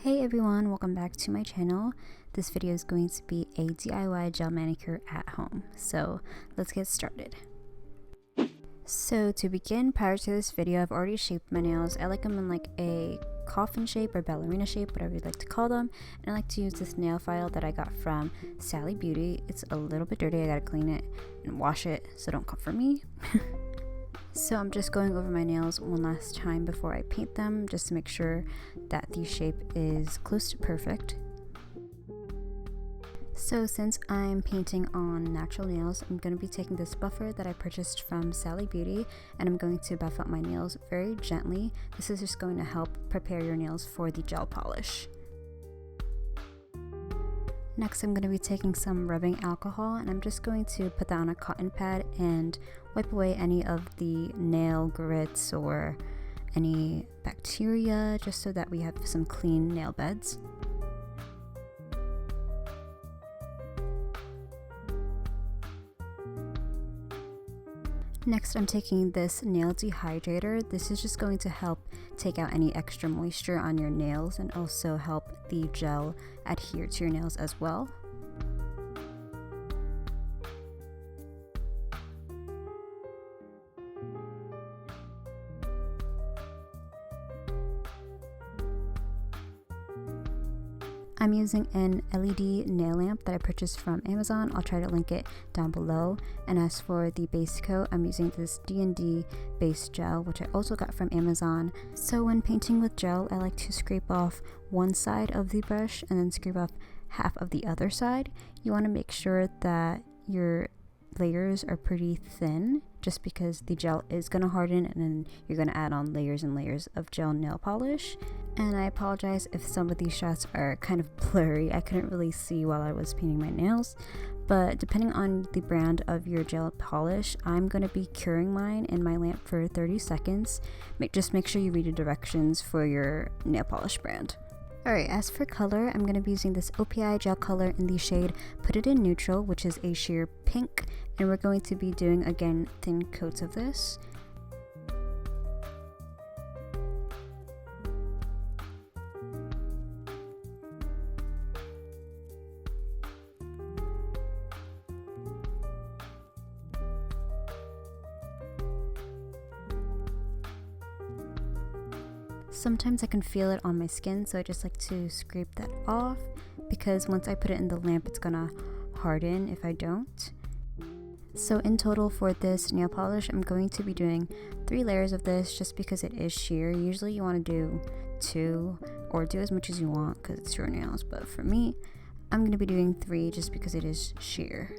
Hey everyone, welcome back to my channel. This video is going to be a DIY gel manicure at home. So let's get started. So to begin, prior to this video, I've already shaped my nails. I like them in like a coffin shape or ballerina shape, whatever you'd like to call them. And I like to use this nail file that I got from Sally Beauty. It's a little bit dirty, I gotta clean it and wash it, so don't come for me. So I'm just going over my nails one last time before I paint them, just to make sure that the shape is close to perfect. So since I'm painting on natural nails, I'm going to be taking this buffer that I purchased from Sally Beauty, and I'm going to buff out my nails very gently. This is just going to help prepare your nails for the gel polish. Next, I'm going to be taking some rubbing alcohol, and I'm just going to put that on a cotton pad and wipe away any of the nail grits or any bacteria, just so that we have some clean nail beds. Next, I'm taking this nail dehydrator. This is just going to help take out any extra moisture on your nails and also help the gel adhere to your nails as well. I'm using an LED nail lamp that I purchased from Amazon. I'll try to link it down below. And as for the base coat, I'm using this D&D base gel, which I also got from Amazon. So when painting with gel, I like to scrape off one side of the brush and then scrape off half of the other side. You want to make sure that your layers are pretty thin, just because the gel is going to harden and then you're going to add on layers and layers of gel nail polish. And I apologize if some of these shots are kind of blurry. I couldn't really see while I was painting my nails, but depending on the brand of your gel polish, I'm going to be curing mine in my lamp for 30 seconds. Just make sure you read the directions for your nail polish brand. Alright, as for color, I'm going to be using this OPI GelColor in the shade Put It in Neutral, which is a sheer pink, and we're going to be doing, again, thin coats of this. Sometimes I can feel it on my skin, so I just like to scrape that off, because once I put it in the lamp, it's gonna harden if I don't. So in total for this nail polish, I'm going to be doing 3 layers of this just because it is sheer. Usually you want to do 2 or do as much as you want because it's your nails, but for me, I'm going to be doing 3 just because it is sheer.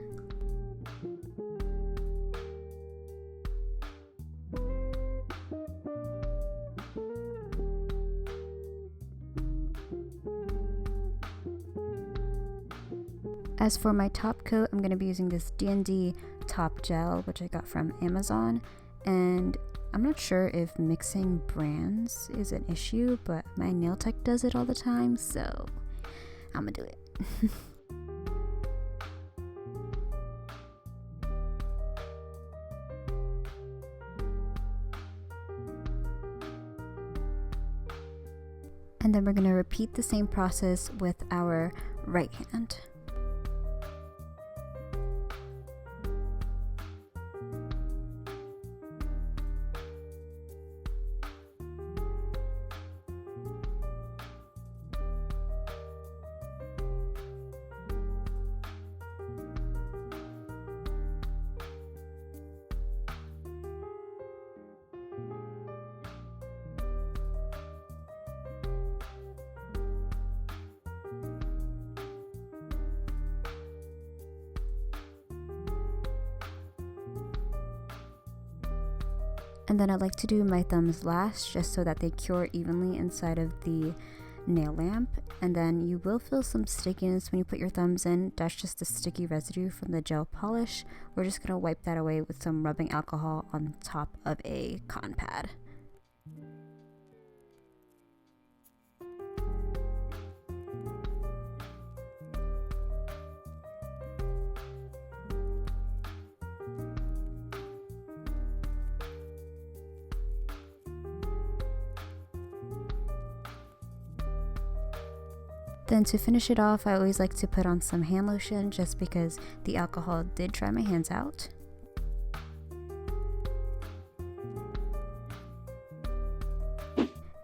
As for my top coat, I'm going to be using this D&D top gel, which I got from Amazon, and I'm not sure if mixing brands is an issue, but my nail tech does it all the time, so I'm gonna do it. And then we're going to repeat the same process with our right hand. And then I like to do my thumbs last, just so that they cure evenly inside of the nail lamp. And then you will feel some stickiness when you put your thumbs in. That's just the sticky residue from the gel polish. We're just going to wipe that away with some rubbing alcohol on top of a cotton pad. Then to finish it off, I always like to put on some hand lotion just because the alcohol did dry my hands out.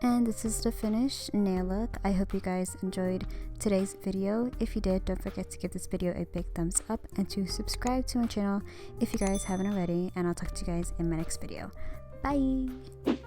And this is the finished nail look. I hope you guys enjoyed today's video. If you did, don't forget to give this video a big thumbs up and to subscribe to my channel if you guys haven't already, and I'll talk to you guys in my next video. Bye!